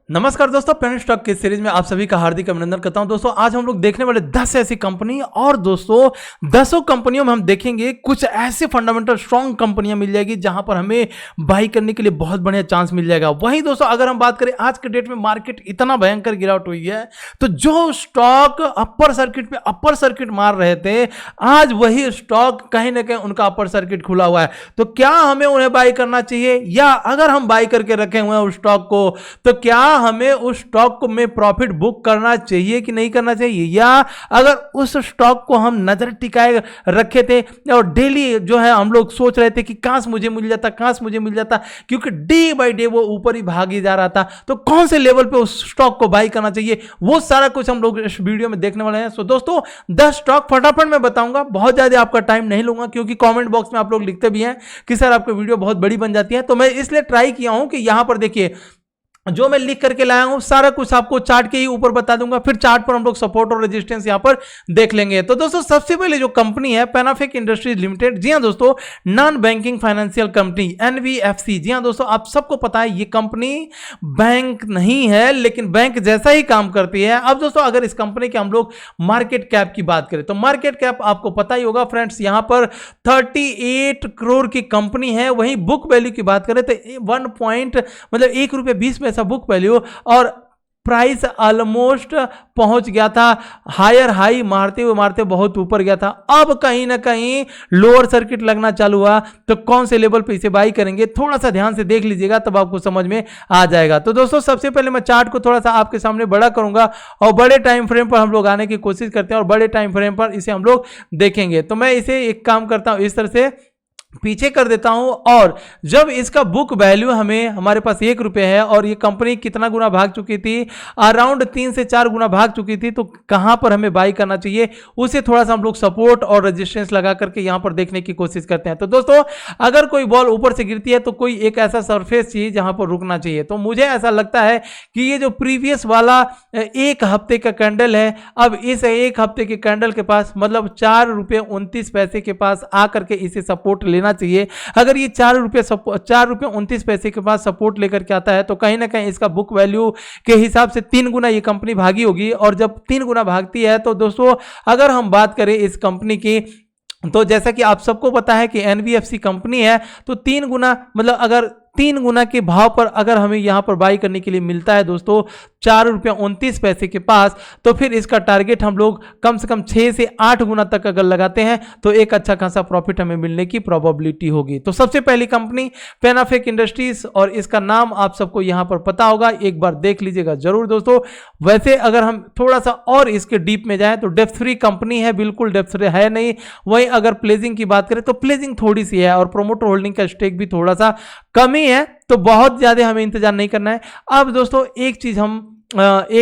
नमस्कार दोस्तों, pen stock की सीरीज में आप सभी का हार्दिक अभिनंदन करता हूं। दोस्तों आज हम लोग देखने वाले 10 ऐसी कंपनी और दोस्तों 10 कंपनियों में हम देखेंगे कुछ ऐसे फंडामेंटल स्ट्रॉन्ग कंपनियां मिल जाएगी जहां पर हमें बाई करने के लिए बहुत बढ़िया चांस मिल जाएगा। वहीं दोस्तों अगर हम बात करें आज के डेट में मार्केट इतना भयंकर गिरावट हुई है, तो जो स्टॉक अपर सर्किट पे अपर सर्किट मार रहे थे, आज वही स्टॉक कहीं ना कहीं उनका अपर सर्किट खुला हुआ है। तो क्या हमें उन्हें बाई करना चाहिए, या अगर हम बाई करके रखे हुए हैं उस स्टॉक को, तो क्या हमें उस स्टॉक को में प्रॉफिट बुक करना चाहिए कि नहीं करना चाहिए, या अगर उस स्टॉक को हम नजर टिकाए रखे थे और डेली जो है हम लोग सोच रहे थे कि काश मुझे मिल जाता, काश मुझे मिल जाता, क्योंकि डे बाय डे वो ऊपर ही भागी जा रहा था, तो कौन से लेवल पे उस स्टॉक को बाई करना चाहिए, वो सारा कुछ हम लोग इस वीडियो में देखने वाले हैं। सो दोस्तों 10 स्टॉक फटाफट मैं बताऊंगा, बहुत ज्यादा आपका टाइम नहीं लूंगा, क्योंकि कमेंट बॉक्स में आप लोग लिखते भी हैं कि सर आपकी वीडियो बहुत बड़ी बन जाती है, तो मैं इसलिए ट्राई किया हूं कि यहां पर देखिए जो मैं लिख करके लाया हूं सारा कुछ आपको चार्ट के ही ऊपर बता दूंगा, फिर चार्ट पर हम लोग सपोर्ट और रेजिस्टेंस यहां पर देख लेंगे। तो दोस्तों सबसे पहले जो कंपनी है पैनाफिक इंडस्ट्रीज लिमिटेड, जी हां दोस्तों, non banking financial company NBFC. जी हां दोस्तों, आप सबको पता है ये कंपनी बैंक नहीं है, लेकिन बैंक जैसा ही काम करती है। अब दोस्तों अगर इस कंपनी के हम लोग मार्केट कैप की बात करें, तो मार्केट कैप आपको पता ही होगा फ्रेंड्स, यहां पर 38 करोड़ की कंपनी है। वहीं बुक वैल्यू की बात करें तो 1 रुपये 20 पैसा बुक वैल्यू, और प्राइस ऑलमोस्ट पहुंच गया था, हायर हाई मारते हुए बहुत ऊपर गया था। अब कहीं ना कहीं लोअर सर्किट लगना चालू हुआ, तो कौन से लेवल पे इसे बाई करेंगे, थोड़ा सा ध्यान से देख लीजिएगा, तब आपको समझ में आ जाएगा। तो दोस्तों सबसे पहले मैं चार्ट को थोड़ा सा आपके सामने बड़ा करूंगा और बड़े टाइम फ्रेम पर हम लोग आने की कोशिश करते हैं, और बड़े टाइम फ्रेम पर इसे हम लोग देखेंगे। तो मैं इसे एक काम करता हूं, इस तरह से पीछे कर देता हूं, और जब इसका बुक वैल्यू हमें हमारे पास 1 रुपये है और ये कंपनी कितना गुना भाग चुकी थी, अराउंड 3 से 4 गुना भाग चुकी थी, तो कहां पर हमें बाई करना चाहिए उसे थोड़ा सा हम लोग सपोर्ट और रेजिस्टेंस लगा करके यहां पर देखने की कोशिश करते हैं। तो दोस्तों अगर कोई बॉल ऊपर से गिरती है तो कोई एक ऐसा सरफेस चाहिए जहां पर रुकना चाहिए। तो मुझे ऐसा लगता है कि ये जो प्रीवियस वाला 1 हफ्ते का कैंडल है, अब इस 1 हफ्ते के कैंडल के पास मतलब 4 रुपये 29 पैसे के पास आकर के इसे सपोर्ट लेना चाहिए। अगर ये 4 रुपये 29 पैसे के पास सपोर्ट लेकर के आता है, तो कहीं ना कहीं इसका बुक वैल्यू के हिसाब से 3 गुना ये कंपनी भागी होगी, और जब 3 गुना भागती है तो दोस्तों अगर हम बात करें इस कंपनी की, तो जैसा कि आप सबको पता है कि एनबीएफसी कंपनी है, तो 3 गुना मतलब अगर 3 गुना के भाव पर अगर हमें यहां पर बाई करने के लिए मिलता है दोस्तों 4 रुपये 29 पैसे के पास, तो फिर इसका टारगेट हम लोग कम से कम 6 से 8 गुना तक अगर लगाते हैं तो एक अच्छा खासा प्रॉफिट हमें मिलने की प्रोबेबिलिटी होगी। तो सबसे पहली कंपनी पैनाफिक इंडस्ट्रीज, और इसका नाम आप सबको यहां पर पता होगा, एक बार देख लीजिएगा जरूर दोस्तों। वैसे अगर हम थोड़ा सा और इसके डीप में जाएं तो डेप्थ फ्री कंपनी है, बिल्कुल डेप्थ फ्री है नहीं। वहीं अगर प्लेजिंग की बात करें तो प्लेजिंग थोड़ी सी है, और प्रोमोटर होल्डिंग का स्टेक भी थोड़ा सा कम ही है, तो बहुत ज्यादा हमें इंतजार नहीं करना है। अब दोस्तों एक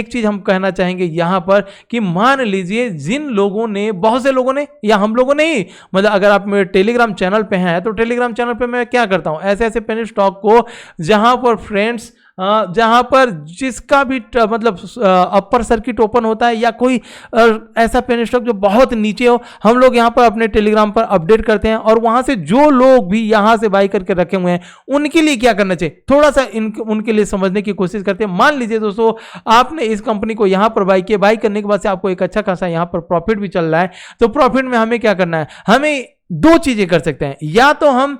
चीज हम कहना चाहेंगे यहां पर कि मान लीजिए जिन लोगों ने, बहुत से लोगों ने, या हम लोगों ने ही, मतलब अगर आप मेरे टेलीग्राम चैनल पे हैं तो टेलीग्राम चैनल पे मैं क्या करता हूं, ऐसे ऐसे पेनी स्टॉक को जहां पर फ्रेंड्स जहां पर जिसका भी मतलब अपर सर्किट ओपन होता है, या कोई ऐसा पेन स्टॉक जो बहुत नीचे हो, हम लोग यहां पर अपने टेलीग्राम पर अपडेट करते हैं, और वहां से जो लोग भी यहां से बाई करके रखे हुए हैं उनके लिए क्या करना चाहिए थोड़ा सा उनके लिए समझने की कोशिश करते हैं। मान लीजिए दोस्तों आपने इस कंपनी को यहां पर बाई किया, बाई करने के बाद से आपको एक अच्छा खासा यहां पर प्रॉफिट भी चल रहा है, तो प्रॉफिट में हमें क्या करना है, हमें 2 चीजें कर सकते हैं, या तो हम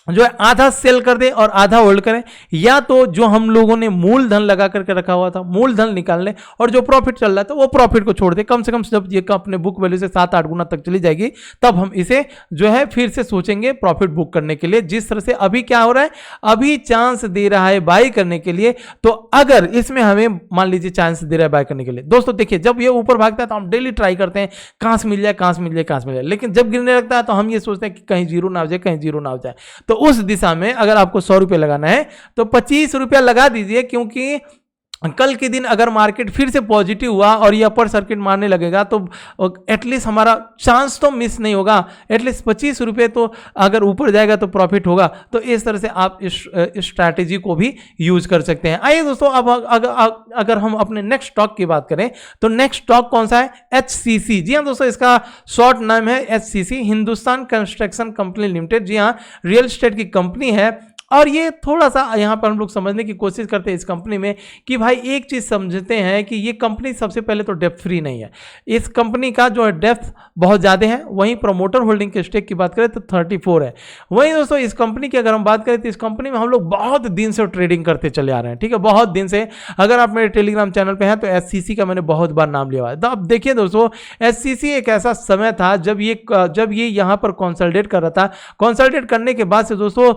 जो है आधा सेल कर दें और आधा होल्ड करें, या तो जो हम लोगों ने मूलधन लगा करके रखा हुआ था मूलधन निकाल लें, और जो प्रॉफिट चल रहा था वो प्रॉफिट को छोड़ दें। कम से कम जब ये अपने बुक वैल्यू से 7-8 गुना तक चली जाएगी, तब हम इसे जो है फिर से सोचेंगे प्रॉफिट बुक करने के लिए। जिस तरह से अभी क्या हो रहा है, अभी चांस दे रहा है बाई करने के लिए, तो अगर इसमें हमें मान लीजिए चांस दे रहा है बाई करने के लिए, दोस्तों देखिए जब ये ऊपर भागता है तो हम डेली ट्राई करते हैं कहां से मिल जाए, कहां से मिल जाए, कहां से मिल जाए, लेकिन जब गिरने लगता है तो हम ये सोचते हैं कि कहीं जीरो ना हो जाए, कहीं जीरो ना हो जाए। तो उस दिशा में अगर आपको 100 रुपये लगाना है तो 25 रुपया लगा दीजिए, क्योंकि कल के दिन अगर मार्केट फिर से पॉजिटिव हुआ और ये अपर सर्किट मारने लगेगा तो एटलीस्ट हमारा चांस तो मिस नहीं होगा, एटलीस्ट 25 रुपये तो अगर ऊपर जाएगा तो प्रॉफिट होगा। तो इस तरह से आप इस स्ट्रैटेजी को भी यूज कर सकते हैं। आइए दोस्तों अब अगर हम अपने नेक्स्ट स्टॉक की बात करें तो नेक्स्ट स्टॉक कौन सा है, HCC। जी हाँ दोस्तों, इसका शॉर्ट नाम है HCC, Hindustan construction company limited. जी हाँ, रियल एस्टेट की कंपनी है। और ये थोड़ा सा यहाँ पर हम लोग समझने की कोशिश करते हैं इस कंपनी में कि भाई एक चीज़ समझते हैं कि ये कंपनी सबसे पहले तो डेप्थ फ्री नहीं है। इस कंपनी का जो है डेप्थ बहुत ज़्यादा है। वहीं प्रमोटर होल्डिंग के स्टेक की बात करें तो 34 है। वहीं दोस्तों इस कंपनी की अगर हम बात करें तो इस कंपनी में हम लोग बहुत दिन से ट्रेडिंग करते चले आ रहे हैं, ठीक है, बहुत दिन से। अगर आप मेरे टेलीग्राम चैनल पे हैं तो एससीसी का मैंने बहुत बार नाम लिया हुआ है। तो अब देखिए दोस्तों, एससीसी एक ऐसा समय था जब ये यहाँ पर कंसोलिडेट कर रहा था। कंसोलिडेट करने के बाद से दोस्तों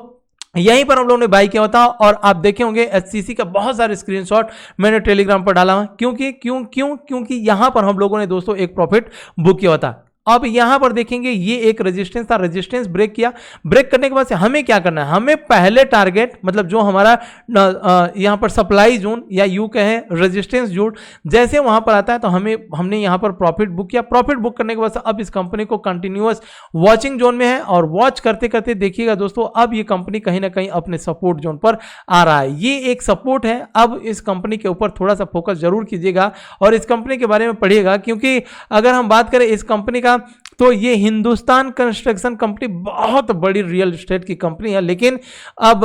यहीं पर हम लोगों ने बाई किया होता, और आप देखे होंगे एचसीसी का बहुत सारे स्क्रीनशॉट मैंने टेलीग्राम पर डाला हुआ। क्योंकि यहां पर हम लोगों ने दोस्तों एक प्रॉफिट बुक किया होता। अब यहां पर देखेंगे ये एक रेजिस्टेंस था, रेजिस्टेंस ब्रेक किया। ब्रेक करने के बाद से हमें क्या करना है, हमें पहले टारगेट मतलब जो हमारा यहां पर सप्लाई जोन या यू कहें रेजिस्टेंस जोन जैसे वहां पर आता है तो हमने यहां पर प्रॉफिट बुक किया। प्रॉफिट बुक करने के बाद से अब इस कंपनी को कंटिन्यूअस वॉचिंग जोन में है, और वॉच करते करते देखिएगा दोस्तों अब ये कंपनी कहीं ना कहीं अपने सपोर्ट जोन पर आ रहा है। ये एक सपोर्ट है। अब इस कंपनी के ऊपर थोड़ा सा फोकस जरूर कीजिएगा और इस कंपनी के बारे में पढ़िएगा, क्योंकि अगर हम बात करें इस कंपनी का तो ये हिंदुस्तान कंस्ट्रक्शन कंपनी बहुत बड़ी रियल एस्टेट की कंपनी है। लेकिन अब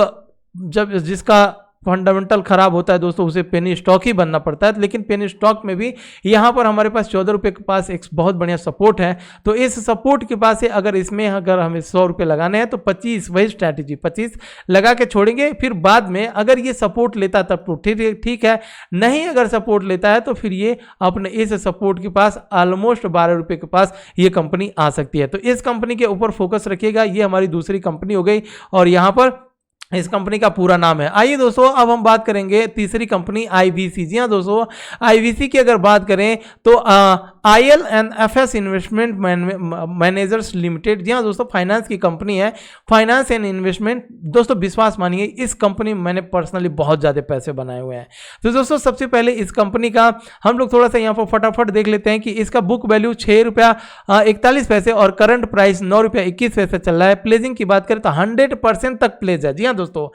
जब जिसका फंडामेंटल खराब होता है दोस्तों उसे पेनी स्टॉक ही बनना पड़ता है। लेकिन पेनी स्टॉक में भी यहाँ पर हमारे पास 14 रुपये के पास एक बहुत बढ़िया सपोर्ट है। तो इस सपोर्ट के पास से अगर हमें 100 रुपये लगाने हैं तो 25, वही स्ट्रैटेजी 25 लगा के छोड़ेंगे। फिर बाद में अगर ये सपोर्ट लेता है तब तो ठीक है, नहीं अगर सपोर्ट लेता है तो फिर ये अपने इस सपोर्ट के पास ऑलमोस्ट 12 रुपये के पास ये कंपनी आ सकती है। तो इस कंपनी के ऊपर फोकस रखिएगा। ये हमारी दूसरी कंपनी हो गई और यहाँ पर इस कंपनी का पूरा नाम है। आइए दोस्तों अब हम बात करेंगे तीसरी कंपनी आईवीसी। जी हाँ दोस्तों, आईवीसी की अगर बात करें तो IL&FS इन्वेस्टमेंट मैनेजर्स लिमिटेड। जी हाँ दोस्तों, फाइनेंस की कंपनी है, फाइनेंस एंड इन्वेस्टमेंट। दोस्तों विश्वास मानिए इस कंपनी में मैंने पर्सनली बहुत ज़्यादा पैसे बनाए हुए हैं। तो दोस्तों सबसे पहले इस कंपनी का हम लोग थोड़ा सा यहाँ पर फटाफट देख लेते हैं कि इसका बुक वैल्यू 6 रुपया 41 पैसे और करंट प्राइस 9 रुपया 21 पैसे चल रहा है। प्लेजिंग की बात करें तो 100% तक प्लेज है। जी हाँ दोस्तों,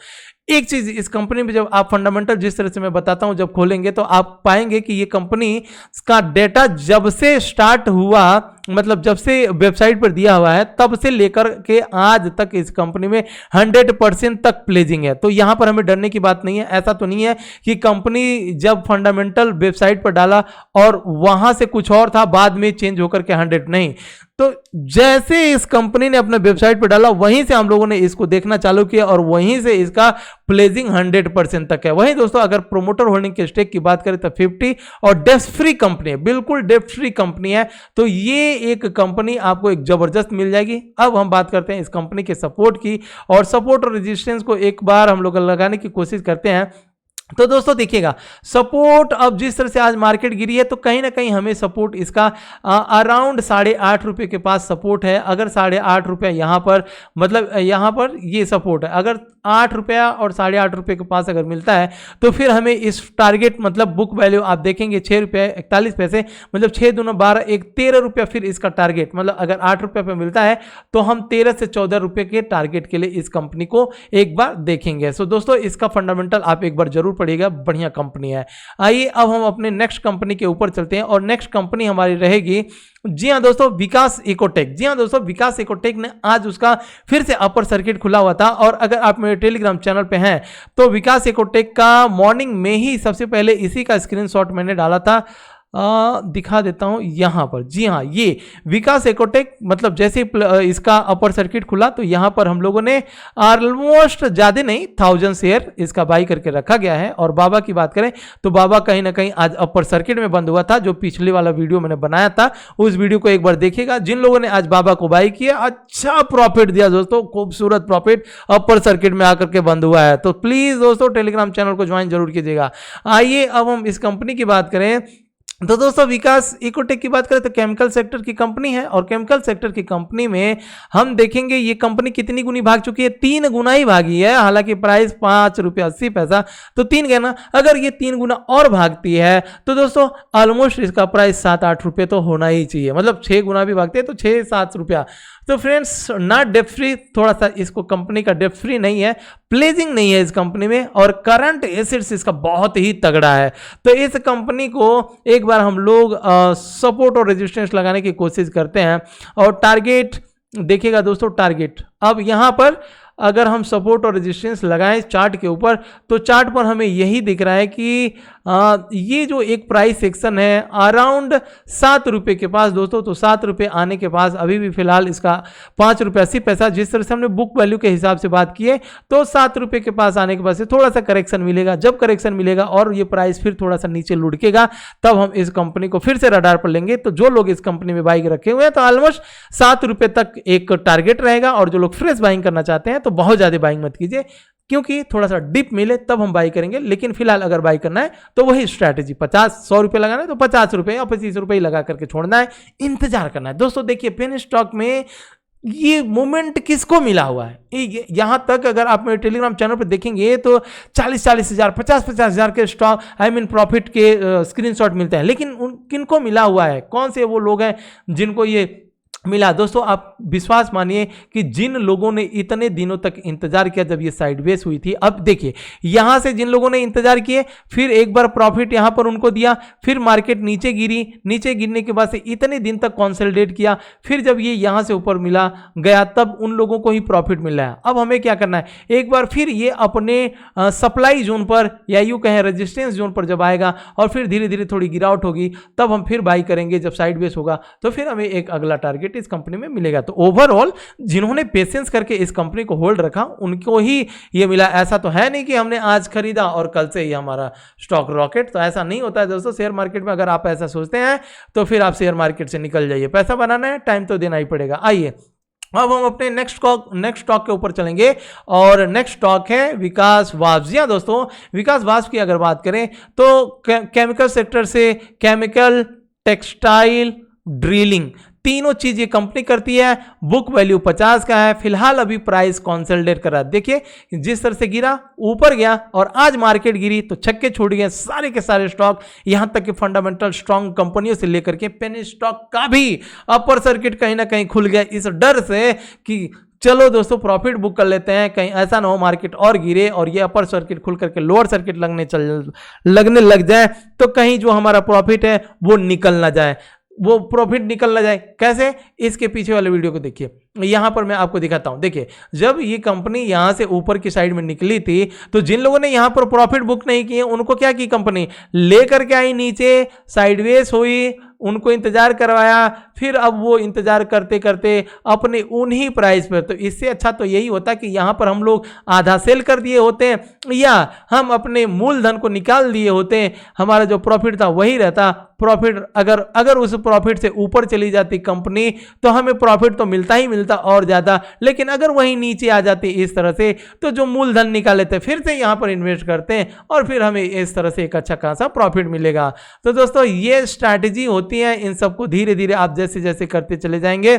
एक चीज इस कंपनी में जब आप फंडामेंटल जिस तरह से मैं बताता हूं जब खोलेंगे तो आप पाएंगे कि ये कंपनी का डेटा जब से स्टार्ट हुआ, मतलब जब से वेबसाइट पर दिया हुआ है तब से लेकर के आज तक इस कंपनी में 100% तक प्लेजिंग है। तो यहां पर हमें डरने की बात नहीं है। ऐसा तो नहीं है कि कंपनी जब फंडामेंटल वेबसाइट पर डाला और वहां से कुछ और था बाद में चेंज होकर के 100 नहीं। तो जैसे इस कंपनी ने अपने वेबसाइट पर डाला वहीं से हम लोगों ने इसको देखना चालू किया और वहीं से इसका प्लेजिंग 100% तक है। वहीं दोस्तों अगर प्रोमोटर होल्डिंग के स्टेक की बात करें तो 50 और डेप्थ फ्री कंपनी है, बिल्कुल डेप्थ फ्री कंपनी है। तो ये एक कंपनी आपको एक जबरदस्त मिल जाएगी। अब हम बात करते हैं इस कंपनी के सपोर्ट की, और सपोर्ट और रेजिस्टेंस को एक बार हम लोग लगाने की कोशिश करते हैं। तो दोस्तों देखिएगा सपोर्ट अब जिस तरह से आज मार्केट गिरी है तो कहीं ना कहीं हमें सपोर्ट इसका अराउंड 8.5 रुपये के पास सपोर्ट है। अगर 8.5 रुपया यहाँ पर मतलब यहाँ पर ये सपोर्ट है, अगर 8 रुपया और 8.5 रुपये के पास अगर मिलता है तो फिर हमें इस टारगेट मतलब बुक वैल्यू आप देखेंगे 6 रुपये 41 पैसे, मतलब 6 दूना 12 एक 13 रुपया फिर इसका टारगेट, मतलब अगर 8 रुपये पे मिलता है तो हम 13 से 14 रुपये के टारगेट के लिए इस कंपनी को एक बार देखेंगे। सो दोस्तों इसका फंडामेंटल आप एक बार जरूर पड़ेगा, बढ़िया कंपनी है। आइए अब हम अपने नेक्स्ट कंपनी के ऊपर चलते हैं और नेक्स्ट कंपनी हमारी रहेगी, जी हाँ दोस्तों, विकास इकोटेक। जी हाँ दोस्तों, विकास इकोटेक ने आज उसका फिर से अपर सर्किट खुला हुआ था और अगर आप मेरे टेलीग्राम चैनल पे हैं तो विकास इकोटेक का मॉर्निंग में ही सबसे पहले इसी का स्क्रीनशॉट मैंने डाला था, दिखा देता हूं यहां पर। जी हाँ, ये विकास इकोटेक मतलब जैसे इसका अपर सर्किट खुला तो यहां पर हम लोगों ने ऑलमोस्ट ज्यादा नहीं 1000 शेयर इसका बाई करके रखा गया है। और बाबा की बात करें तो बाबा कहीं ना कहीं आज अपर सर्किट में बंद हुआ था। जो पिछले वाला वीडियो मैंने बनाया था उस वीडियो को एक बार देखिएगा। जिन लोगों ने आज बाबा को बाई किया अच्छा प्रॉफिट दिया दोस्तों, खूबसूरत प्रॉफिट अपर सर्किट में आकर के बंद हुआ है। तो प्लीज दोस्तों टेलीग्राम चैनल को ज्वाइन जरूर कीजिएगा। आइए अब हम इस कंपनी की बात करें तो दोस्तों विकास इकोटेक की बात करें तो केमिकल सेक्टर की कंपनी है और केमिकल सेक्टर की कंपनी में हम देखेंगे ये कंपनी कितनी गुनी भाग चुकी है, 3 गुना ही भागी है। हालांकि प्राइस 5 रुपया 80 पैसा तो 3 कहना, अगर ये 3 गुना और भागती है तो दोस्तों ऑलमोस्ट इसका प्राइस 7-8 रुपये तो होना ही चाहिए, मतलब 6 गुना भी भागते हैं तो 6-7 रुपया। तो फ्रेंड्स नॉट डेप्थ फ्री, थोड़ा सा इसको कंपनी का डेप्थ फ्री नहीं है, प्लेजिंग नहीं है इस कंपनी में और करंट एसेट्स इसका बहुत ही तगड़ा है। तो इस कंपनी को एक बार हम लोग सपोर्ट और रेजिस्टेंस लगाने की कोशिश करते हैं और टारगेट देखिएगा दोस्तों। टारगेट अब यहां पर अगर हम सपोर्ट और रेजिस्टेंस लगाएं चार्ट के ऊपर, तो चार्ट पर हमें यही दिख रहा है कि ये जो एक प्राइस सेक्शन है अराउंड 7 रुपये के पास दोस्तों, तो 7 रुपये आने के पास अभी भी फिलहाल इसका 5 रुपये 80 पैसा, जिस तरह से हमने बुक वैल्यू के हिसाब से बात की है, तो 7 रुपये के पास आने के बाद से थोड़ा सा करेक्शन मिलेगा। जब करेक्शन मिलेगा और ये प्राइस फिर थोड़ा सा नीचे लुढ़केगा, तब हम इस कंपनी को फिर से रडार पर लेंगे। तो जो लोग इस कंपनी में बाइंग रखे हुए हैं, तो ऑलमोस्ट 7 रुपये तक एक टारगेट रहेगा, और जो लोग फ्रेश बाइंग करना चाहते हैं तो बहुत ज्यादा बाइंग मत कीजिए, क्योंकि थोड़ा सा डिप मिले तब हम बाई करेंगे। लेकिन फिलहाल अगर बाई करना है तो वही स्ट्रैटेजी, 50-100 रुपये लगाना है तो 50 रुपये या 25 रुपये लगा करके छोड़ना है, इंतजार करना है। दोस्तों देखिए पेनी स्टॉक में ये मोमेंट किसको मिला हुआ है, यहां तक अगर आप मेरे टेलीग्राम चैनल पर देखेंगे तो 40-40 हज़ार 50-50 हज़ार के स्टॉक प्रॉफिट के स्क्रीनशॉट मिलते हैं। लेकिन किनको मिला हुआ है, कौन से वो लोग हैं जिनको ये मिला? दोस्तों आप विश्वास मानिए कि जिन लोगों ने इतने दिनों तक इंतजार किया जब ये साइडवेज हुई थी, अब देखिए यहां से जिन लोगों ने इंतजार किए, फिर एक बार प्रॉफिट यहां पर उनको दिया, फिर मार्केट नीचे गिरी, नीचे गिरने के बाद से इतने दिन तक कंसोलिडेट किया, फिर जब ये यहां से ऊपर मिला गया तब उन लोगों को ही प्रॉफिट मिल रहा है। अब हमें क्या करना है, एक बार फिर ये अपने सप्लाई जोन पर या यूं कहें रेजिस्टेंस जोन पर जब आएगा और फिर धीरे धीरे थोड़ी गिरावट होगी, तब हम फिर बाई करेंगे। जब साइडवेज होगा तो फिर हमें एक अगला टारगेट इस कंपनी में मिलेगा। तो ओवरऑल जिन्होंने पेशेंस करके इस कंपनी को होल्ड रखा उनको ही ये मिला। ऐसा तो है नहीं कि हमने आज खरीदा और कल से ही हमारा स्टॉक रॉकेट, तो ऐसा नहीं होता है दोस्तों। शेयर मार्केट में अगर आप ऐसा सोचते हैं तो फिर आप शेयर मार्केट से निकल जाइए। पैसा बनाना है, टाइम तो देना ही पड़ेगा। आइए अब हम अपने नेक्स्ट स्टॉक के ऊपर चलेंगे, और नेक्स्ट स्टॉक है विकास वाष्प। जी हाँ दोस्तों, विकास वाष्प की अगर बात करें तो केमिकल सेक्टर से केमिकल, टेक्सटाइल, ड्रिलिंग, तीनों चीज ये कंपनी करती है। बुक वैल्यू 50 का है। फिलहाल अभी प्राइस कंसोलिडेट कर रहा है। देखिए जिस तरह से गिरा ऊपर गया और आज मार्केट गिरी तो छक्के छूट गए सारे के सारे स्टॉक, यहां तक कि फंडामेंटल स्ट्रॉन्ग कंपनियों से लेकर के पेनी स्टॉक का भी अपर सर्किट कहीं ना कहीं खुल गया, इस डर से कि चलो दोस्तों प्रॉफिट बुक कर लेते हैं, कहीं ऐसा ना हो मार्केट और गिरे और ये अपर सर्किट खुल करके लोअर सर्किट लगने लग जाए, तो कहीं जो हमारा प्रॉफिट है वो निकल ना जाए, वो प्रॉफिट निकल ना जाए। कैसे? इसके पीछे वाले वीडियो को देखिए, यहां पर मैं आपको दिखाता हूं। देखिए जब ये कंपनी यहां से ऊपर की साइड में निकली थी तो जिन लोगों ने यहां पर प्रॉफिट बुक नहीं किए उनको क्या की कंपनी लेकर के आई नीचे, साइडवेज हुई, उनको इंतजार करवाया, फिर अब वो इंतजार करते करते अपने उन्हीं प्राइस पर। तो इससे अच्छा तो यही होता कि यहां पर हम लोग आधा सेल कर दिए होते या हम अपने मूलधन को निकाल दिए होते, हमारा जो प्रॉफिट था वही रहता। प्रॉफिट अगर उस प्रॉफिट से ऊपर चली जाती कंपनी तो हमें प्रॉफिट तो मिलता ही मिलता और ज्यादा, लेकिन अगर वही नीचे आ जाती इस तरह से तो जो मूलधन निकाल लेते फिर से यहां पर इन्वेस्ट करते हैं और फिर हमें इस तरह से एक अच्छा खासा प्रॉफिट मिलेगा। तो दोस्तों ये स्ट्रैटेजी होती है, इन सबको धीरे धीरे आप जैसे जैसे करते चले जाएंगे,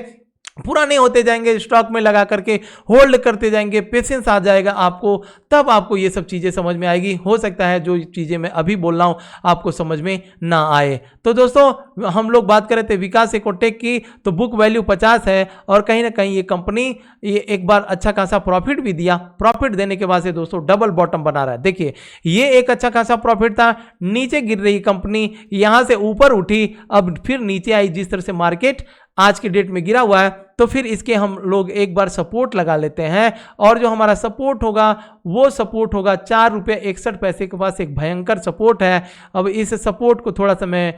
पुराने होते जाएंगे, स्टॉक में लगा करके होल्ड करते जाएंगे, पेशेंस आ जाएगा आपको, तब आपको ये सब चीज़ें समझ में आएगी। हो सकता है जो चीज़ें मैं अभी बोल रहा हूँ आपको समझ में ना आए। तो दोस्तों हम लोग बात कर रहे थे विकास एकोटेक की, तो बुक वैल्यू 50 है और कहीं ना कहीं ये कंपनी ये एक बार अच्छा खासा प्रॉफिट भी दिया। प्रॉफिट देने के बाद से दोस्तों डबल बॉटम बना रहा है। देखिए ये एक अच्छा खासा प्रॉफिट था, नीचे गिर रही कंपनी, यहां से ऊपर उठी, अब फिर नीचे आई। जिस तरह से मार्केट आज की डेट में गिरा हुआ है तो फिर इसके हम लोग एक बार सपोर्ट लगा लेते हैं, और जो हमारा सपोर्ट होगा वो सपोर्ट होगा 4 रुपये 61 पैसे के पास एक भयंकर सपोर्ट है। अब इस सपोर्ट को थोड़ा सा मैं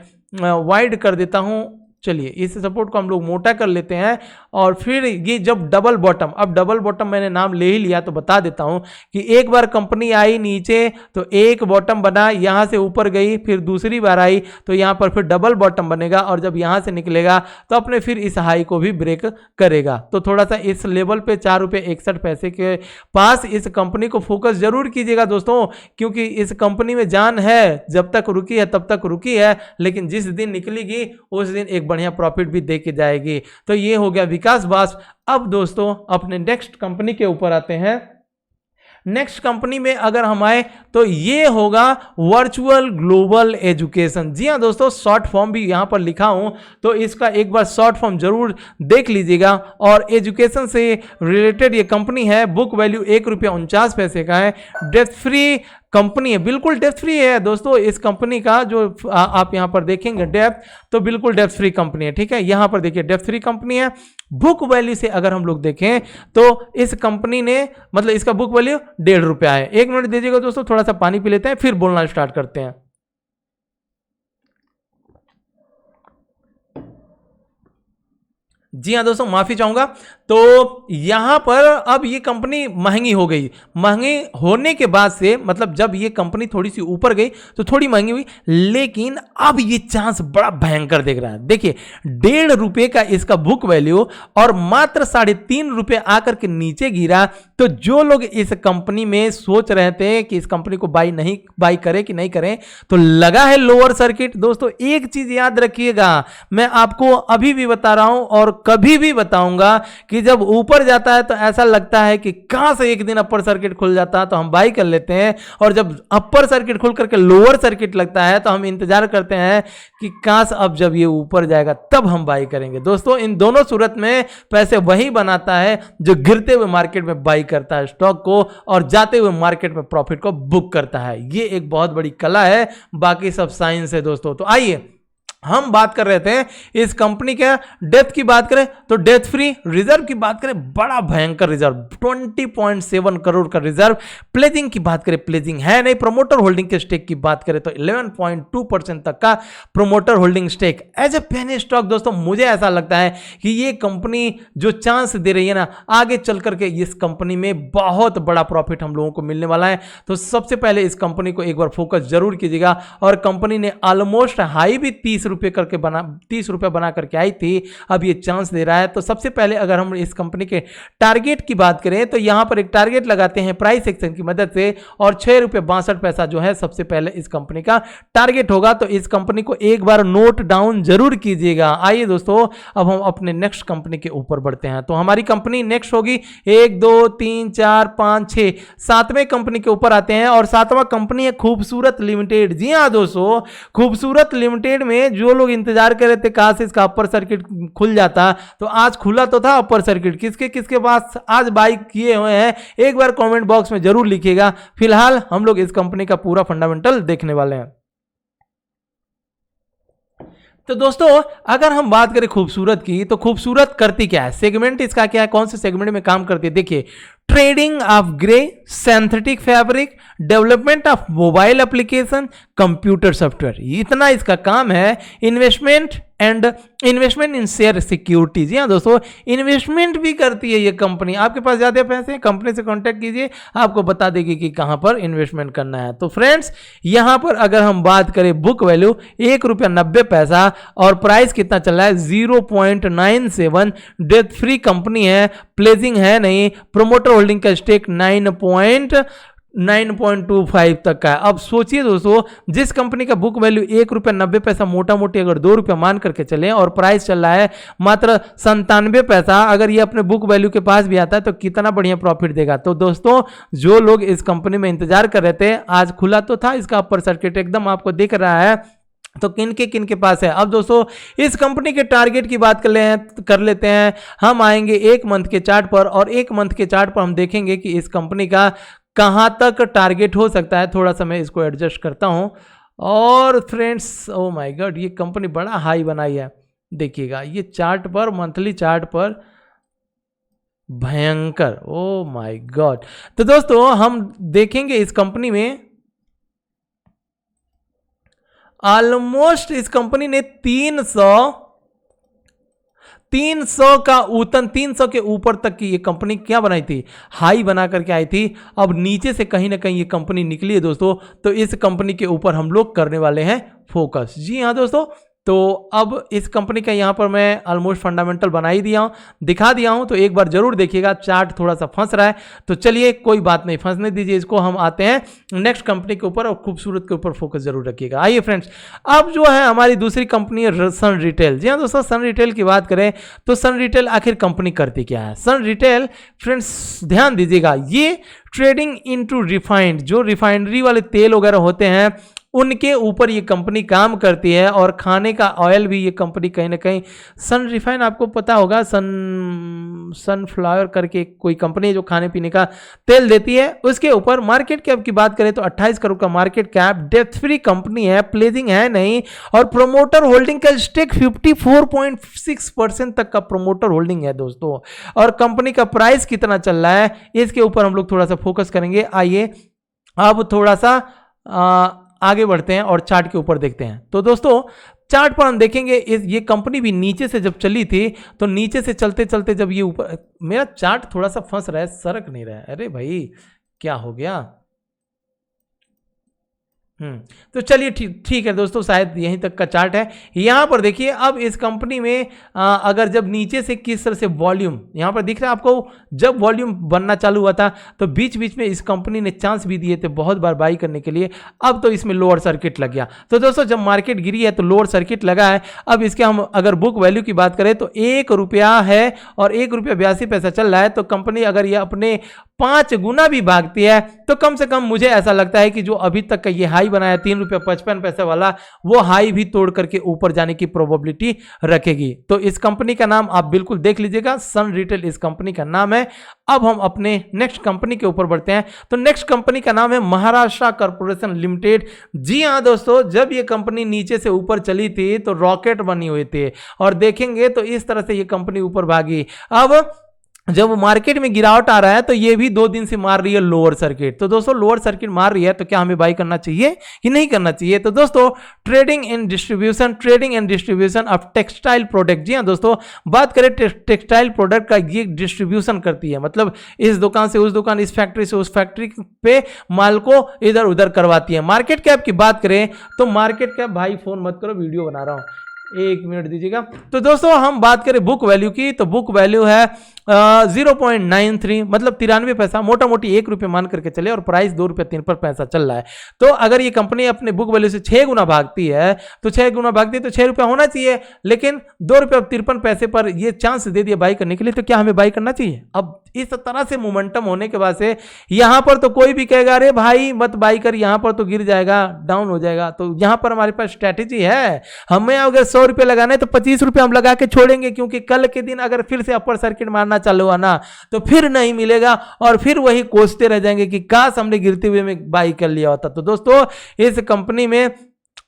वाइड कर देता हूं, चलिए इस सपोर्ट को हम लोग मोटा कर लेते हैं, और फिर ये जब डबल बॉटम, अब डबल बॉटम मैंने नाम ले ही लिया तो बता देता हूं कि एक बार कंपनी आई नीचे तो एक बॉटम बना, यहां से ऊपर गई, फिर दूसरी बार आई तो यहां पर फिर डबल बॉटम बनेगा, और जब यहां से निकलेगा तो अपने फिर इस हाई को भी ब्रेक करेगा। तो थोड़ा सा इस लेवल पे 4 रुपये 61 पैसे के पास इस कंपनी को फोकस जरूर कीजिएगा दोस्तों, क्योंकि इस कंपनी में जान है, जब तक रुकी है तब तक रुकी है, लेकिन जिस दिन निकलेगी उस दिन एक बढ़िया प्रॉफिट भी दे के जाएगी। तो ये हो गया विकास वाष्प। अब दोस्तों अपने नेक्स्ट कंपनी के ऊपर आते हैं। नेक्स्ट कंपनी में अगर हम आए तो ये होगा वर्चुअल ग्लोबल एजुकेशन। जी हाँ दोस्तों, शॉर्ट फॉर्म भी यहां पर लिखा हूं तो इसका एक बार शॉर्ट फॉर्म जरूर देख लीजिएगा। और एजुकेशन से रिलेटेड ये कंपनी है, बुक वैल्यू 1 रुपया 49 पैसे का है, डेट फ्री कंपनी है, बिल्कुल डेप्थ फ्री है दोस्तों। इस कंपनी का जो आप यहां पर देखेंगे डेप्थ, तो बिल्कुल डेप्थ फ्री कंपनी है, ठीक है। यहां पर देखिए डेप्थ फ्री कंपनी है, बुक वैल्यू से अगर हम लोग देखें तो इस कंपनी ने मतलब इसका बुक वैल्यू 1.5 रुपया है। 1 मिनट दीजिएगा दोस्तों, थोड़ा सा पानी पी लेते हैं फिर बोलना स्टार्ट करते हैं। जी हाँ दोस्तों, माफी चाहूंगा। तो यहां पर अब ये कंपनी महंगी हो गई। महंगी होने के बाद से मतलब जब ये कंपनी थोड़ी सी ऊपर गई तो थोड़ी महंगी हुई, लेकिन अब ये चांस बड़ा भयंकर दिख रहा है। देखिए 1.5 रुपए का इसका बुक वैल्यू और मात्र 3.5 रुपए आकर के नीचे गिरा। तो जो लोग इस कंपनी में सोच रहे थे कि इस कंपनी को बाई करें कि नहीं करें, तो लगा है लोअर सर्किट। दोस्तों एक चीज याद रखिएगा, मैं आपको अभी भी बता रहा हूं और कभी भी बताऊंगा कि जब ऊपर जाता है तो ऐसा लगता है कि काश एक दिन अपर सर्किट खुल जाता तो हम बाई कर लेते हैं, और जब अपर सर्किट खुल करके लोअर सर्किट लगता है तो हम इंतजार करते हैं कि काश अब जब ये ऊपर जाएगा तब हम बाई करेंगे। दोस्तों इन दोनों सूरत में पैसे वही बनाता है जो गिरते हुए मार्केट में बाई करता है स्टॉक को और जाते हुए मार्केट में प्रॉफिट को बुक करता है। ये एक बहुत बड़ी कला है, बाकी सब साइंस है दोस्तों। तो आइए हम बात कर रहे थे इस कंपनी के डेथ की बात करें तो डेथ फ्री रिजर्व की बात करें, बड़ा भयंकर रिजर्व 20.7 करोड़ का रिजर्व। प्लेजिंग की बात करें, प्लेजिंग है नहीं। प्रमोटर होल्डिंग के स्टेक की बात करें तो 11.2% तक का promoter holding stake. As a penny stock दोस्तों मुझे ऐसा लगता है कि ये कंपनी जो चांस दे रही है ना, आगे चल करके इस कंपनी में बहुत बड़ा प्रॉफिट हम लोगों को मिलने वाला है। तो सबसे पहले इस कंपनी को एक बार फोकस जरूर कीजिएगा। और कंपनी ने ऑलमोस्ट हाई भी 30 रुपए बना करके आई थी, अब ये चांस दे रहा है। तो सबसे पहले अगर हम इस कंपनी के टारगेट की बात करें तो यहां पर एक टारगेट लगाते हैं प्राइस एक्शन की मदद से, और 6.62 रुपए जो है सबसे पहले इस कंपनी का टारगेट होगा। तो इस कंपनी को एक बार नोट डाउन जरूर कीजिएगा। आइए दोस्तों अब हम अपने नेक्स्ट कंपनी के ऊपर बढ़ते हैं। तो हमारी कंपनी नेक्स्ट होगी 1 2 3 4 5 6 7वें कंपनी के ऊपर आते हैं, और 7वां कंपनी है खूबसूरत लिमिटेड। जी हाँ दोस्तों, खूबसूरत लिमिटेड में जो लोग इंतजार कर रहे थे काश इसका अपर सर्किट खुल जाता, तो आज खुला तो था अपर सर्किट। किसके किसके पास आज बाई किए हुए हैं एक बार कमेंट बॉक्स में जरूर लिखिएगा। फिलहाल हम लोग इस कंपनी का पूरा फंडामेंटल देखने वाले हैं। तो दोस्तों अगर हम बात करें खूबसूरत की, तो खूबसूरत करती क्या है, सेगमेंट इसका क्या है, कौन से सेगमेंट में काम करती है। देखिए trading of grey, synthetic fabric, development of mobile application, computer software, इतना इसका काम है। Investment and investment in share securities. जी हाँ दोस्तों, इन्वेस्टमेंट भी करती है ये कंपनी। आपके पास ज्यादा पैसे हैं, कंपनी से कांटेक्ट कीजिए, आपको बता देगी कि कहां पर इन्वेस्टमेंट करना है। तो फ्रेंड्स यहां पर अगर हम बात करें बुक वैल्यू 1 रुपया 90 पैसा और प्राइस कितना चल रहा है 0.97। डेथ फ्री कंपनी है, प्लेजिंग है नहीं, प्रमोटर होल्डिंग का स्टेक 9.25 तक का है। अब सोचिए दोस्तों, जिस कंपनी का बुक वैल्यू 1 रुपया 90 पैसा मोटा मोटी अगर 2 रुपया मान करके चले और प्राइस चल रहा है मात्र 97 पैसा, अगर ये अपने बुक वैल्यू के पास भी आता है तो कितना बढ़िया प्रॉफिट देगा। तो दोस्तों जो लोग इस कंपनी में इंतजार कर रहे थे, आज खुला तो था इसका अपर सर्किट, एकदम आपको दिख रहा है। तो किन के पास है। अब दोस्तों इस कंपनी के टारगेट की बात कर लेते हैं। हम आएंगे 1 मंथ के चार्ट पर, और 1 मंथ के चार्ट पर हम देखेंगे कि इस कंपनी का कहां तक टारगेट हो सकता है। थोड़ा सा मैं इसको एडजस्ट करता हूं। और फ्रेंड्स ओ माय गॉड, ये कंपनी बड़ा हाई बनाई है। देखिएगा ये चार्ट पर, मंथली चार्ट पर भयंकर, ओ माय गॉड। तो दोस्तों हम देखेंगे इस कंपनी में ऑलमोस्ट इस कंपनी ने 300 का ऊतन, 300 के ऊपर तक की ये कंपनी क्या बनाई थी, हाई बना करके आई थी। अब नीचे से कहीं ना कहीं ये कंपनी निकली है दोस्तों, तो इस कंपनी के ऊपर हम लोग करने वाले हैं फोकस। जी हाँ दोस्तों, तो अब इस कंपनी का यहाँ पर मैं ऑलमोस्ट फंडामेंटल बना ही दिया हूँ, दिखा दिया हूँ। तो एक बार जरूर देखिएगा, चार्ट थोड़ा सा फंस रहा है तो चलिए कोई बात नहीं, फंसने दीजिए इसको। हम आते हैं नेक्स्ट कंपनी के ऊपर और खूबसूरत के ऊपर फोकस जरूर रखिएगा। आइए फ्रेंड्स, अब जो है हमारी दूसरी कंपनी है सन रिटेल। जी हाँ दोस्तों, सन रिटेल की बात करें तो सन रिटेल आखिर कंपनी करती क्या है। सन रिटेल फ्रेंड्स ध्यान दीजिएगा, ये ट्रेडिंग इनटू रिफाइंड, जो रिफाइनरी वाले तेल वगैरह होते हैं उनके ऊपर ये कंपनी काम करती है। और खाने का ऑयल भी ये कंपनी कहीं ना कहीं, सन रिफाइन आपको पता होगा, सनफ्लावर करके कोई कंपनी है जो खाने पीने का तेल देती है, उसके ऊपर। मार्केट कैप की बात करें तो 28 करोड़ का market cap, death free company है, प्लेजिंग है नहीं, और प्रोमोटर होल्डिंग का स्टेक 54.6% तक का प्रोमोटर होल्डिंग है दोस्तों। और कंपनी का प्राइस कितना चल रहा है इसके ऊपर हम लोग थोड़ा सा फोकस करेंगे। आइए अब थोड़ा सा आगे बढ़ते हैं और चार्ट के ऊपर देखते हैं। तो दोस्तों चार्ट पर हम देखेंगे ये कंपनी भी नीचे से जब चली थी तो नीचे से चलते चलते जब ये ऊपर, मेरा चार्ट थोड़ा सा फंस रहा है, सरक नहीं रहा है, अरे भाई क्या हो गया। तो चलिए ठीक है दोस्तों, शायद यहीं तक का चार्ट है। यहां पर देखिए अब इस कंपनी में अगर जब नीचे से किस तरह से वॉल्यूम यहां पर दिख रहा है आपको, जब वॉल्यूम बनना चालू हुआ था तो बीच बीच में इस कंपनी ने चांस भी दिए थे बहुत बार बाई करने के लिए। अब तो इसमें लोअर सर्किट लग गया। तो दोस्तों जब मार्केट गिरी है तो लोअर सर्किट लगा है। अब इसके हम अगर बुक वैल्यू की बात करें तो 1 रुपया है और 1 रुपया 82 पैसा चल रहा है। तो कंपनी अगर ये अपने 5 गुना भी भागती है तो कम से कम मुझे ऐसा लगता है कि जो अभी तक का ये हाई बनाया 3 रुपया 55 पैसे वाला, वो हाई भी तोड़ करके ऊपर जाने की प्रोबेबिलिटी रखेगी। तो इस कंपनी का नाम आप बिल्कुल देख लीजिएगा, सन रिटेल इस कंपनी का नाम है। अब हम अपने नेक्स्ट कंपनी के ऊपर बढ़ते हैं। तो नेक्स्ट कंपनी का नाम है महाराष्ट्र कॉर्पोरेशन लिमिटेड। जी हां दोस्तों, जब ये कंपनी नीचे से ऊपर चली थी तो रॉकेट बनी हुई थी और देखेंगे तो इस तरह से ये कंपनी ऊपर भागी। अब जब मार्केट में गिरावट आ रहा है तो ये भी 2 दिन से मार रही है लोअर सर्किट। तो दोस्तों लोअर सर्किट मार रही है तो क्या हमें बाई करना चाहिए कि नहीं करना चाहिए? तो दोस्तों trading and distribution of textile product, जी हाँ दोस्तों, बात करें टेक्सटाइल प्रोडक्ट का, ये डिस्ट्रीब्यूशन करती है, मतलब इस दुकान से उस दुकान, इस फैक्ट्री से उस फैक्ट्री पे माल को इधर उधर करवाती है। मार्केट कैप की बात करें तो मार्केट कैप, भाई फोन मत करो, वीडियो बना रहा हूं, 1 मिनट दीजिएगा। तो दोस्तों हम बात करें बुक वैल्यू की, तो बुक वैल्यू है 0.93, मतलब 93 पैसा, मोटा मोटी 1 रुपये मान करके चले, और प्राइस 2 रुपये 53 पैसा चल रहा है। तो अगर ये कंपनी अपने बुक वैल्यू से 6 गुना भागती है तो 6 गुना भागती है तो 6 रुपया होना चाहिए, लेकिन 2 रुपये 53 पैसे पर ये चांस दे दिया बाई करने के लिए, तो क्या हमें बाई करना चाहिए? अब इस तरह से मोमेंटम होने के बाद से यहां पर तो कोई भी कहेगा अरे भाई मत बाई कर, यहां पर तो गिर जाएगा, डाउन हो जाएगा। तो यहां पर हमारे पास स्ट्रैटेजी है, हमें अगर 100 रुपये लगाना है तो 25 रुपये हम लगा के छोड़ेंगे, क्योंकि कल के दिन अगर फिर से अपर सर्किट मारना चालू हुआ ना तो फिर नहीं मिलेगा और फिर वही कोसते रह जाएंगे कि काश हमने गिरते हुए में बाई कर लिया होता। तो दोस्तों इस कंपनी में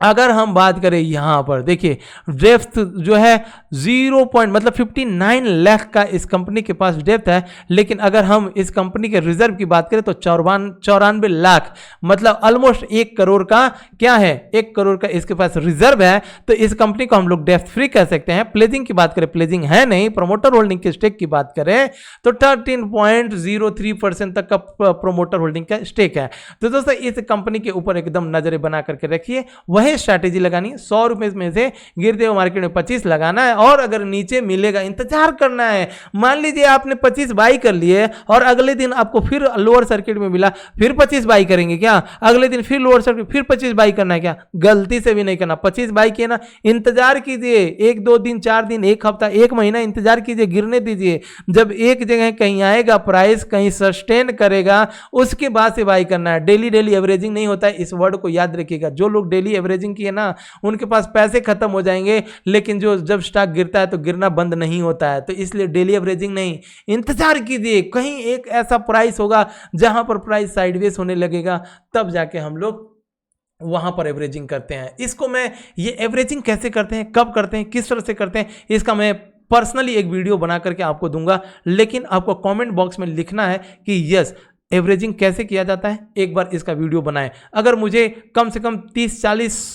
अगर हम बात करें यहां पर देखिए डेप्थ जो है मतलब 59 लाख का इस कंपनी के पास डेप्थ है, लेकिन अगर हम इस कंपनी के रिजर्व की बात करें तो 94 लाख, मतलब ऑलमोस्ट 1 करोड़ का क्या है, 1 करोड़ का इसके पास रिजर्व है। तो इस कंपनी को हम लोग डेप्थ फ्री कह सकते हैं। प्लेजिंग की बात करें, प्लेजिंग है नहीं। प्रमोटर होल्डिंग के स्टेक की बात करें तो 13.03% तक का प्रोमोटर होल्डिंग का स्टेक है। तो दोस्तों इस कंपनी के ऊपर एकदम नजरें बना करके रखिए, वही स्ट्रैटेजी लगानी है। 100 रुपए में से गिरते हुए मार्केट में 25 लगाना है, और अगर नीचे मिलेगा इंतजार करना है। मान लीजिए आपने 25 बाई कर लिए और अगले दिन आपको फिर लोअर सर्किट में मिला, फिर 25 बाई करेंगे क्या? अगले दिन फिर लोअर सर्किट, फिर 25 बाई करना है क्या? गलती से भी नहीं करना। 25 बाई किए ना, इंतजार कीजिए 1-2 दिन, 4 दिन, 1 हफ्ता, 1 महीना इंतजार कीजिए, गिरने दीजिए। जब एक जगह कहीं आएगा प्राइस, कहीं सस्टेन करेगा, उसके बाद से बाई करना है। डेली एवरेजिंग नहीं होता है, इस वर्ड को याद रखिएगा। जो लोग डेली एवरेजिंग किए ना उनके पास पैसे खत्म हो जाएंगे, लेकिन जो जब स्टॉक गिरता है तो गिरना बंद नहीं होता है। तो इसलिए डेली एवरेजिंग नहीं, इंतजार कीजिए, कहीं एक ऐसा प्राइस होगा जहां पर प्राइस साइडवेज होने लगेगा, तब जाके हम लोग वहां पर एवरेजिंग करते हैं। इसको मैं ये एवरेजिंग कैसे करते हैं, कब करते हैं, किस तरह से करते हैं, इसका मैं पर्सनली एक वीडियो बना करके आपको दूंगा। लेकिन आपको कमेंट बॉक्स में लिखना है कि यस एवरेजिंग कैसे किया जाता है, एक बार इसका वीडियो बनाएं। अगर मुझे कम से कम 30-40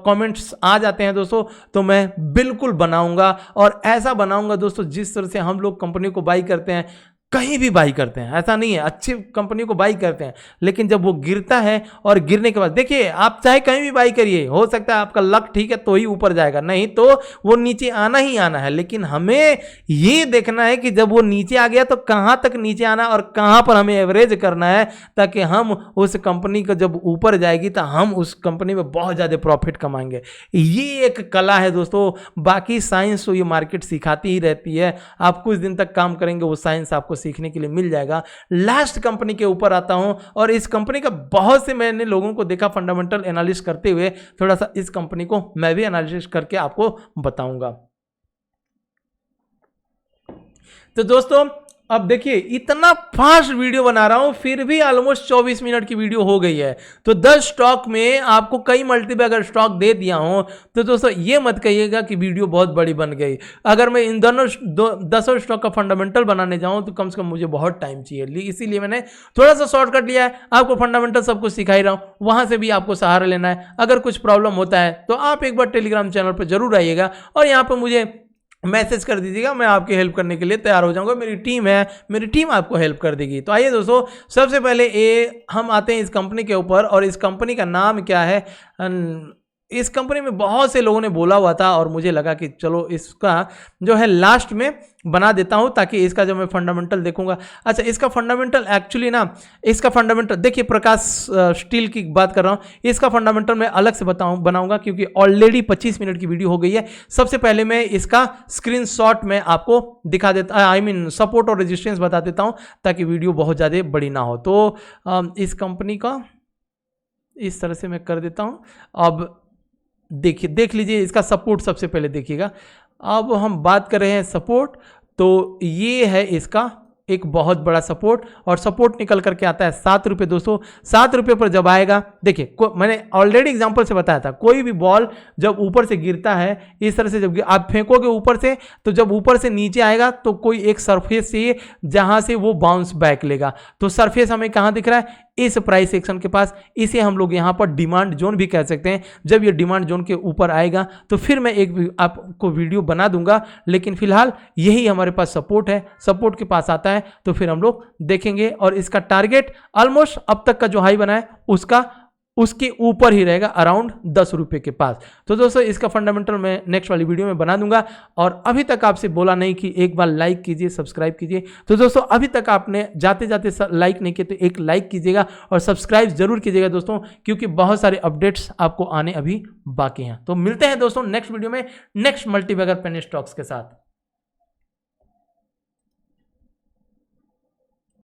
कमेंट्स आ जाते हैं दोस्तों तो मैं बिल्कुल बनाऊंगा, और ऐसा बनाऊंगा दोस्तों जिस तरह से हम लोग कंपनी को बाई करते हैं, कहीं भी बाई करते हैं, ऐसा नहीं है, अच्छी कंपनी को बाई करते हैं, लेकिन जब वो गिरता है और गिरने के बाद देखिए आप चाहे कहीं भी बाई करिए, हो सकता है आपका लक ठीक है तो ही ऊपर जाएगा, नहीं तो वो नीचे आना ही आना है। लेकिन हमें ये देखना है कि जब वो नीचे आ गया तो कहाँ तक नीचे आना और कहाँ पर हमें एवरेज करना है, ताकि हम उस कंपनी को जब ऊपर जाएगी तो हम उस कंपनी में बहुत ज़्यादा प्रॉफिट कमाएंगे। ये एक कला है दोस्तों, बाकी साइंस तो ये मार्केट सिखाती ही रहती है। आप कुछ दिन तक काम करेंगे वो साइंस आपको सीखने के लिए मिल जाएगा। लास्ट कंपनी के ऊपर आता हूं और इस कंपनी का बहुत से मैंने लोगों को देखा फंडामेंटल एनालिसिस करते हुए, थोड़ा सा इस कंपनी को मैं भी एनालिसिस करके आपको बताऊंगा। तो दोस्तों अब देखिए इतना फास्ट वीडियो बना रहा हूं फिर भी ऑलमोस्ट 24 मिनट की वीडियो हो गई है। तो 10 स्टॉक में आपको कई मल्टीबैगर स्टॉक दे दिया हूं तो दोस्तों ये मत कहिएगा कि वीडियो बहुत बड़ी बन गई। अगर मैं इन दोनों 10 स्टॉक का फंडामेंटल बनाने जाऊं तो कम से कम मुझे बहुत टाइम चाहिए, इसीलिए मैंने थोड़ा सा शॉर्टकट लिया है। आपको फंडामेंटल सब कुछ सिखा ही रहा हूं, वहां से भी आपको सहारा लेना है। अगर कुछ प्रॉब्लम होता है तो आप एक बार टेलीग्राम चैनल पर जरूर आइएगा और यहाँ पर मुझे मैसेज कर दीजिएगा, मैं आपकी हेल्प करने के लिए तैयार हो जाऊंगा। मेरी टीम है, मेरी टीम आपको हेल्प कर देगी। तो आइए दोस्तों सबसे पहले हम आते हैं इस कंपनी के ऊपर और इस कंपनी का नाम क्या है। इस कंपनी में बहुत से लोगों ने बोला हुआ था और मुझे लगा कि चलो इसका जो है लास्ट में बना देता हूं ताकि इसका जब मैं फंडामेंटल देखूंगा। अच्छा इसका फंडामेंटल एक्चुअली ना, इसका फंडामेंटल देखिए प्रकाश स्टील की बात कर रहा हूं, इसका फंडामेंटल मैं अलग से बनाऊंगा क्योंकि ऑलरेडी 25 मिनट की वीडियो हो गई है। सबसे पहले मैं इसका स्क्रीनशॉट में आपको दिखा देता, सपोर्ट और रेजिस्टेंस बता देता हूं ताकि वीडियो बहुत ज़्यादा बड़ी ना हो। तो इस कंपनी का इस तरह से मैं कर देता हूं। अब देखिए देख लीजिए इसका सपोर्ट सबसे पहले देखिएगा। अब हम बात कर रहे हैं सपोर्ट, तो ये है इसका एक बहुत बड़ा सपोर्ट और सपोर्ट निकल करके आता है 7 रुपये। दोस्तों 7 रुपये पर जब आएगा, देखिए मैंने ऑलरेडी एग्जांपल से बताया था, कोई भी बॉल जब ऊपर से गिरता है इस तरह से, जब आप फेंकोगे ऊपर से तो जब ऊपर से नीचे आएगा तो कोई एक सरफेस से जहां से वो बाउंस बैक लेगा। तो सरफेस हमें कहां दिख रहा है, इस प्राइस सेक्शन के पास। इसे हम लोग यहां पर डिमांड जोन भी कह सकते हैं। जब ये डिमांड जोन के ऊपर आएगा तो फिर मैं एक आपको वीडियो बना दूंगा, लेकिन फिलहाल यही हमारे पास सपोर्ट है। सपोर्ट के पास आता है तो फिर हम लोग देखेंगे और इसका टारगेट ऑलमोस्ट अब तक का जो हाई बना है उसके ऊपर ही रहेगा, अराउंड 10 रुपये के पास। तो दोस्तों इसका फंडामेंटल मैं नेक्स्ट वाली वीडियो में बना दूंगा। और अभी तक आपसे बोला नहीं कि एक बार लाइक कीजिए, सब्सक्राइब कीजिए। तो दोस्तों अभी तक आपने जाते जाते लाइक नहीं किए तो एक लाइक कीजिएगा और सब्सक्राइब जरूर कीजिएगा दोस्तों, क्योंकि बहुत सारे अपडेट्स आपको आने अभी बाकी हैं। तो मिलते हैं दोस्तों नेक्स्ट वीडियो में नेक्स्ट मल्टीबैगर पेनी स्टॉक्स के साथ।